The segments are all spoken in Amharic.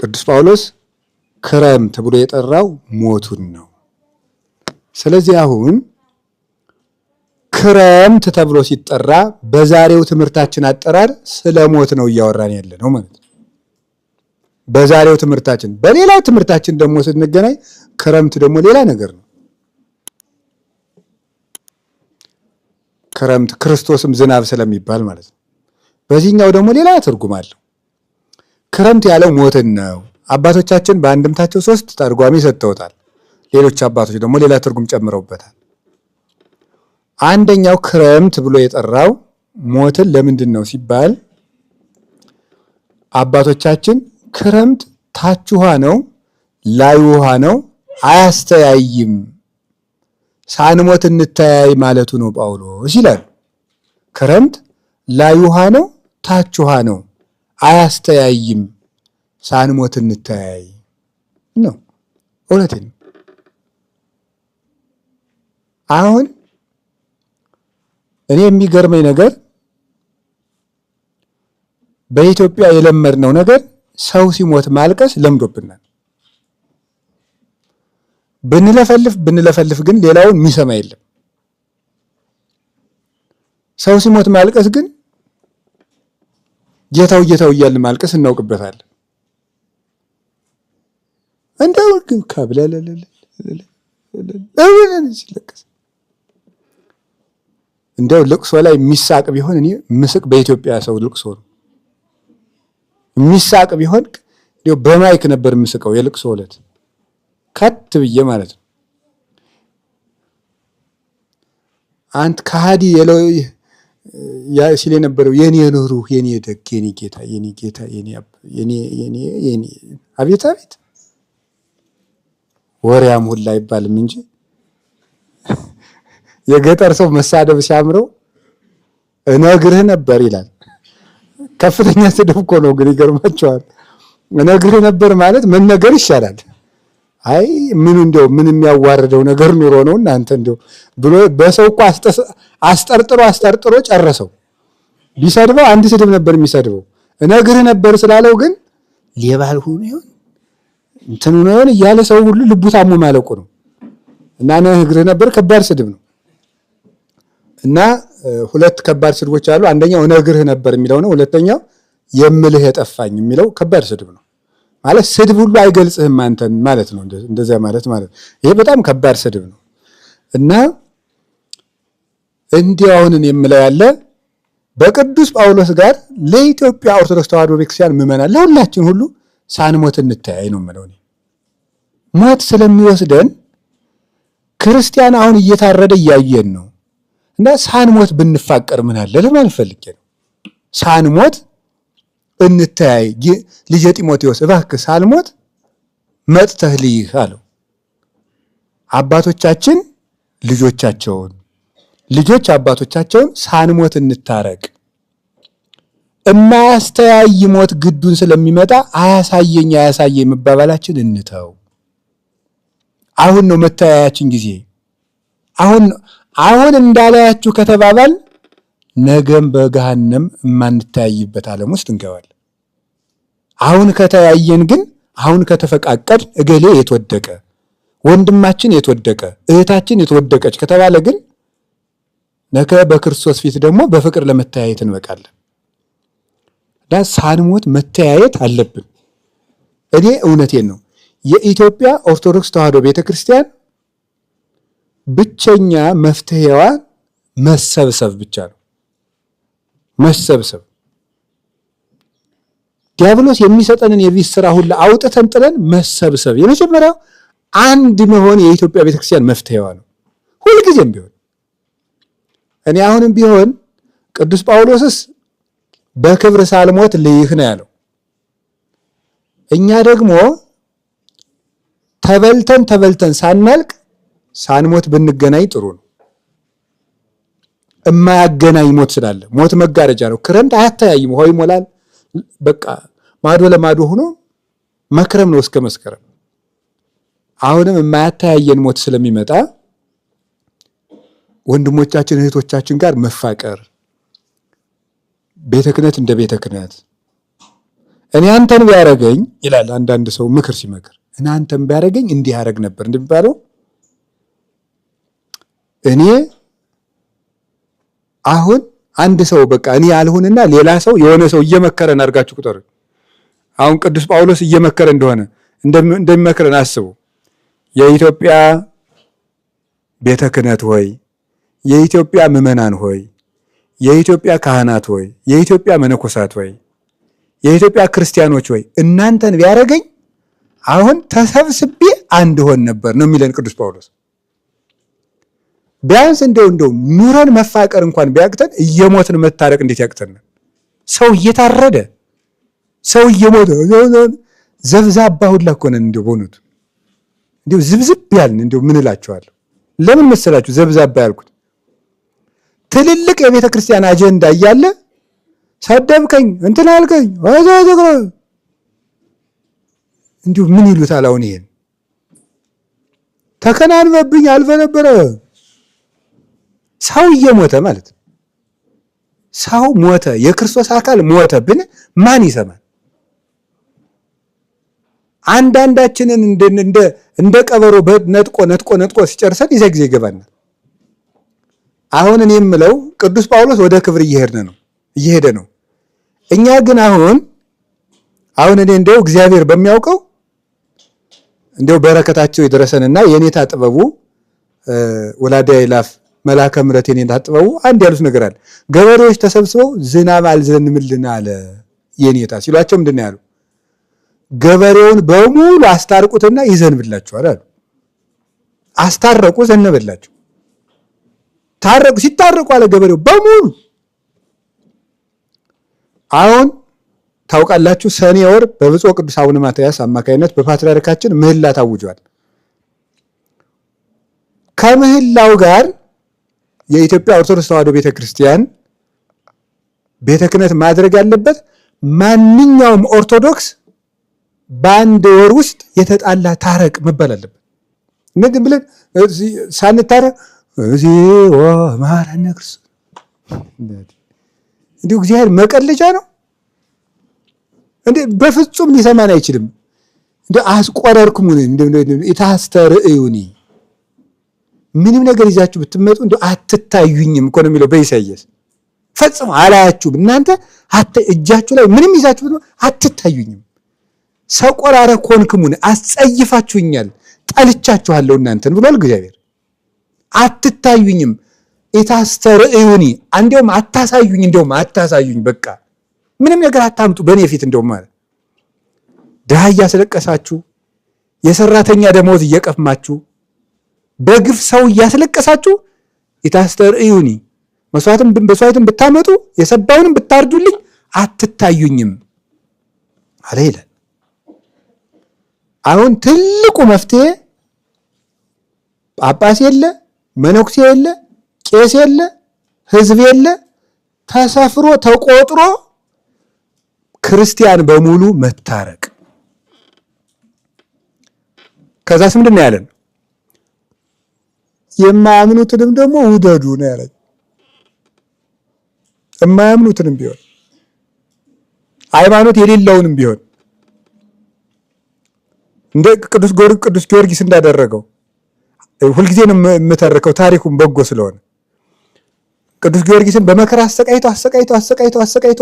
ቅዱስ ጳውሎስ ክረምት ብሎ የጠራው ሞቱን ነው። ስለዚህ አሁን ክረምት ተብሎ ሲጠራ በዛሬው ትምህርታችን አጠራር ስለ ሞት ነው እያወራን ያለ ነው ማለት ነው። በዛሬው ትምህርታችን። በሌላው ትምህርታችን ደግሞ ስንገናኝ ክረምት ደግሞ ሌላ ነገር ነው። ክረምት ክርስቶስም ዝናብ ስለሚባል ማለት ነው። በዚህኛው ደግሞ ሌላ ትርጉም አለው። ክረምት ያለው ሞትን ነው። አባቶቻችን በአንድምታቸው 3 ተርጓሚ ሰጥተውታል። ሌሎች አባቶች ደግሞ ሌላ ትርጉም ጨምረውበታል። አንደኛው ክረምት ብሎ የጠራው ሞትን ለምንድን ነው ሲባል አባቶቻችን ክረምት ታች ውሃ ነው ላይ ውሃ ነው አያስተያይም፣ ሳንሞት እንተያይ ማለቱ ነው ጳውሎስ ይላል። ክረምት ላይ ውሃ ነው ታች ውሃ ነው አያስተያይም፣ ሳንሞት እንተያይ ነው። እውነቴን ነው። አሁን እኔ የሚገርመኝ ነገር በኢትዮጵያ የለመድነው ነገር ሰው ሲሞት ማልቀስ ለምዶብናል። ብንለፈልፍ ግን ሌላውን የሚሰማ የለም። ሰው ሲሞት ማልቀስ ግን ጌታው እያልን ማልቀስ እናውቅበታለን። እንደው ግን ካብለለለ ሲለቀስ እንደው ልቅሶ ላይ የሚሳቅ ቢሆን እኔ ምስቅ በኢትዮጵያ ሰው ልቅሶ ነው። የሚሳቅ ቢሆን እንደው በማይክ ነበር ምስቀው የልቅሶ ዕለት ከት ብዬ ማለት ነው። አንተ ከሃዲ ሲል የነበረው የኔ ኑሩህ የኔ ደግ የኔ ጌታ የኔ አቤት ወሬያም ሁላ አይባልም እንጂ የገጠር ሰው መሳደብ ሲያምረው እነግርህ ነበር ይላል። ከፍተኛ ስድብ እኮ ነው ግን ይገርማቸዋል። እነግርህ ነበር ማለት መነገር ይሻላል። አይ ምን የሚያዋርደው ነገር ኑሮ ነው እናንተ እንደው ብሎ በሰው እኮ አስጠርጥሮ ጨረሰው። ቢሰድበው አንድ ስድብ ነበር የሚሰድበው። እነግርህ ነበር ስላለው ግን ሌባል ሆኖ ይሆን እንትን ነው እያለ ሰው ሁሉ ልቡ ታሞ ማለቁ ነው። እና እነግርህ ነበር ከባድ ስድብ ነው። እና 2 ከባድ ስድቦች አሉ። አንደኛው እነግርህ ነበር የሚለው ነው። ሁለተኛው የምልህ የጠፋኝ የሚለው ከባድ ስድብ ነው። ማለት ስድብ ሁሉ አይገልጽህም አንተን ማለት ነው። እንደዚያ ማለት ይሄ በጣም ከባድ ስድብ ነው። እና እንዲህ አሁንን የምለው ያለ በቅዱስ ጳውሎስ ጋር ለኢትዮጵያ ኦርቶዶክስ ተዋሕዶ ቤተክርስቲያን ምዕመናን ለሁላችን ሁሉ ሳንሞት እንተያይ ነው የምለው። ሞት ስለሚወስደን ክርስቲያን አሁን እየታረደ እያየን ነው። እና ሳንሞት ብንፋቀር ምን አለ ለማለት ፈልጌ ነው። ሳንሞት እንተያይ። ልጄ ጢሞቴዎስ እባክህ ሳልሞት መጥተህ ልይህ አለው። አባቶቻችን ልጆቻቸውን፣ ልጆች አባቶቻቸውን ሳንሞት እንታረቅ። የማያስተያይ ሞት ግዱን ስለሚመጣ አያሳየኝ መባባላችን እንተው። አሁን ነው መተያያችን ጊዜ። አሁን እንዳላያችሁ ከተባባል ነገም በገሃነም የማንተያይበት ዓለም ውስጥ እንገባለን። አሁን ከተያየን ግን አሁን ከተፈቃቀድ እገሌ የተወደቀ ወንድማችን የተወደቀ እህታችን የተወደቀች ከተባለ ግን ነገ በክርስቶስ ፊት ደግሞ በፍቅር ለመተያየት እንበቃለን። እና ሳንሞት መተያየት አለብን። እኔ እውነቴን ነው። የኢትዮጵያ ኦርቶዶክስ ተዋሕዶ ቤተክርስቲያን ብቸኛ መፍትሄዋ መሰብሰብ ብቻ ነው። መሰብሰብ። ዲያብሎስ የሚሰጠንን የቪስ ስራ ሁሉ አውጥተን ጥለን መሰብሰብ። የመጀመሪያው አንድ መሆን የኢትዮጵያ ቤተክርስቲያን መፍትሄዋ ነው። ሁልጊዜም ቢሆን እኔ አሁንም ቢሆን ቅዱስ ጳውሎስስ በክብር ሳልሞት ልይህ ነው ያለው። እኛ ደግሞ ተበልተን ሳናልቅ ሳንሞት ብንገናኝ ጥሩ ነው። እማያገናኝ ሞት ስላለ ሞት መጋረጃ ነው። ክረምት አያተያይም፣ ውሃ ይሞላል። በቃ ማዶ ለማዶ ሆኖ መክረም ነው እስከ መስከረም። አሁንም የማያተያየን ሞት ስለሚመጣ ወንድሞቻችን እህቶቻችን ጋር መፋቀር፣ ቤተ ክህነት እንደ ቤተ ክህነት፣ እኔ አንተን ቢያረገኝ ይላል አንዳንድ ሰው ምክር ሲመክር፣ እኔ አንተን ቢያረገኝ እንዲህ ያረግ ነበር እንደሚባለው እኔ አሁን አንድ ሰው በቃ እኔ ያልሆንና ሌላ ሰው የሆነ ሰው እየመከረን አድርጋችሁ ቁጠሩ። አሁን ቅዱስ ጳውሎስ እየመከረ እንደሆነ እንደሚመክረን አስቡ። የኢትዮጵያ ቤተ ክህነት ሆይ፣ የኢትዮጵያ ምዕመናን ሆይ፣ የኢትዮጵያ ካህናት ሆይ፣ የኢትዮጵያ መነኮሳት ሆይ፣ የኢትዮጵያ ክርስቲያኖች ሆይ እናንተን ቢያረገኝ አሁን ተሰብስቤ አንድ ሆን ነበር ነው የሚለን ቅዱስ ጳውሎስ። ቢያንስ እንደው ኑረን መፋቀር እንኳን ቢያቅተን እየሞትን መታረቅ እንዴት ያቅተናል? ሰው እየታረደ ሰው እየሞተ ዘብዛባ ሁላ እኮ ነን። እንደው በእውነቱ እንደው ዝብዝብ ያልን እንደው ምን እላችኋለሁ? ለምን መሰላችሁ ዘብዛባ ያልኩት? ትልልቅ የቤተ ክርስቲያን አጀንዳ እያለ ሰደብከኝ እንትን አልከኝ እንዲሁ ምን ይሉታል? አሁን ይሄን ተከናንበብኝ አልፈነበረ ሰው እየሞተ ማለት ሰው ሞተ፣ የክርስቶስ አካል ሞተ ብን ማን ይሰማል? አንዳንዳችንን እንደ ቀበሮ ነጥቆ ሲጨርሰን ይዘ ጊዜ ይገባናል። አሁን እኔ የምለው ቅዱስ ጳውሎስ ወደ ክብር እየሄደ ነው። እኛ ግን አሁን እኔ እንደው እግዚአብሔር በሚያውቀው እንደው በረከታቸው ይድረሰንና የኔታ ጥበቡ ወላዲ አእላፍ መልአከ ምሕረት የኔታ ጥበቡ አንድ ያሉት ነገር አለ። ገበሬዎች ተሰብስበው ዝናብ አልዘንምልን አለ የኔታ ሲሏቸው ምንድን ነው ያሉ? ገበሬውን በሙሉ አስታርቁትና ይዘንብላችኋል አሉ። አስታረቁ፣ ዘነበላቸው። ታረቁ። ሲታረቁ አለ ገበሬው በሙሉ። አሁን ታውቃላችሁ ሰኔ ወር በብፁዕ ቅዱስ አቡነ ማትያስ አማካይነት በፓትርያርካችን ምህላ ታውጇል። ከምህላው ጋር የኢትዮጵያ ኦርቶዶክስ ተዋሕዶ ቤተክርስቲያን ቤተ ክህነት ማድረግ ያለበት ማንኛውም ኦርቶዶክስ በአንድ ወር ውስጥ የተጣላ ታረቅ መባል አለበት። እንግዲህ ብለን ሳንታረቅ እግዚኦ መሐረነ ክርስቶስ እንዲሁ እግዚአብሔር መቀለጃ ነው እንዴ? በፍጹም ሊሰማን አይችልም። እንደ አስቆረርኩሙን ኢታስተርእዩኒ ምንም ነገር ይዛችሁ ብትመጡ እንደ አትታዩኝም እኮ ነው የሚለው በኢሳይያስ። ፈጽሞ አላያችሁም እናንተ እጃችሁ ላይ ምንም ይዛችሁ ብትመጡ አትታዩኝም። ሰቆራረ ኮንክሙን አስጸይፋችሁኛል፣ ጠልቻችኋለሁ እናንተን ብሏል እግዚአብሔር። አትታዩኝም ኢታስተርእዩኒ እንደውም አታሳዩኝ፣ እንደውም አታሳዩኝ። በቃ ምንም ነገር አታምጡ በእኔ ፊት። እንደውም ማለት ድሃ እያስለቀሳችሁ የሰራተኛ ደመወዝ እየቀማችሁ በግፍ ሰው እያስለቀሳችሁ ኢታስተርእዩኒ መስዋዕትን ብታመጡ የሰባውንም ብታርዱልኝ አትታዩኝም አለ ይላል። አሁን ትልቁ መፍትሄ ጳጳስ የለ፣ መነኩሴ የለ፣ ቄስ የለ፣ ሕዝብ የለ፣ ተሰፍሮ ተቆጥሮ ክርስቲያን በሙሉ መታረቅ። ከዛስ ምንድን ነው ያለን? የማያምኑትንም ደግሞ ውደዱ ነው ያለን። የማያምኑትንም ቢሆን ሃይማኖት የሌለውንም ቢሆን እንደ ቅዱስ ጊዮርጊስ እንዳደረገው ሁልጊዜ ነው የምተርከው ታሪኩን በጎ ስለሆነ ቅዱስ ጊዮርጊስን በመከራ አሰቃይቶ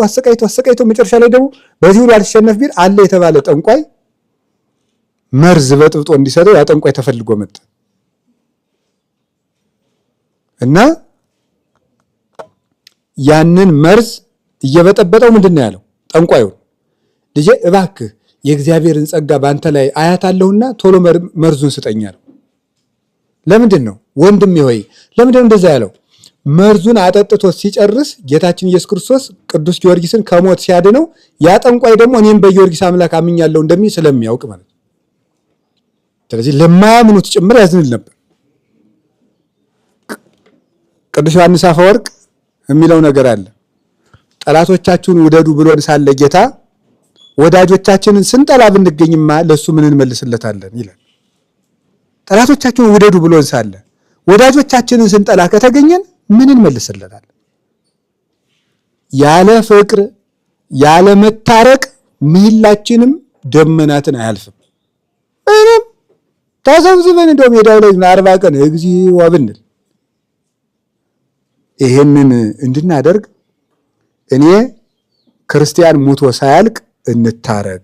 መጨረሻ ላይ ደግሞ በዚህ ሁሉ አልተሸነፍ ቢል አለ የተባለ ጠንቋይ መርዝ በጥብጦ እንዲሰጠው ያ ጠንቋይ ተፈልጎ መጣ እና ያንን መርዝ እየበጠበጠው ምንድን ነው ያለው ጠንቋዩ? ልጄ እባክህ የእግዚአብሔርን ጸጋ በአንተ ላይ አያታለሁና ቶሎ መርዙን ስጠኝ አለው። ለምንድን ነው ወንድሜ ሆይ ለምንድን ነው እንደዛ ያለው? መርዙን አጠጥቶ ሲጨርስ ጌታችን ኢየሱስ ክርስቶስ ቅዱስ ጊዮርጊስን ከሞት ሲያድነው ያ ጠንቋይ ደግሞ እኔም በጊዮርጊስ አምላክ አምኛለሁ እንደሚል ስለሚያውቅ ማለት ነው። ስለዚህ ለማያምኑት ጭምር ያዝንል ነበር። ቅዱስ ዮሐንስ አፈወርቅ የሚለው ነገር አለ። ጠላቶቻችሁን ውደዱ ብሎን ሳለ ጌታ ወዳጆቻችንን ስንጠላ ብንገኝማ ለሱ ምን እንመልስለታለን ይላል። ጠላቶቻችሁን ውደዱ ብሎን ሳለ ወዳጆቻችንን ስንጠላ ከተገኘን ምን እንመልስለታለን? ያለ ፍቅር ያለ መታረቅ ምህላችንም ደመናትን አያልፍም። ምንም ተሰብስበን እንደው ሜዳው ላይ 40 ቀን እግዚኦ ብንል ይሄንን እንድናደርግ እኔ ክርስቲያን ሙቶ ሳያልቅ እንታረቅ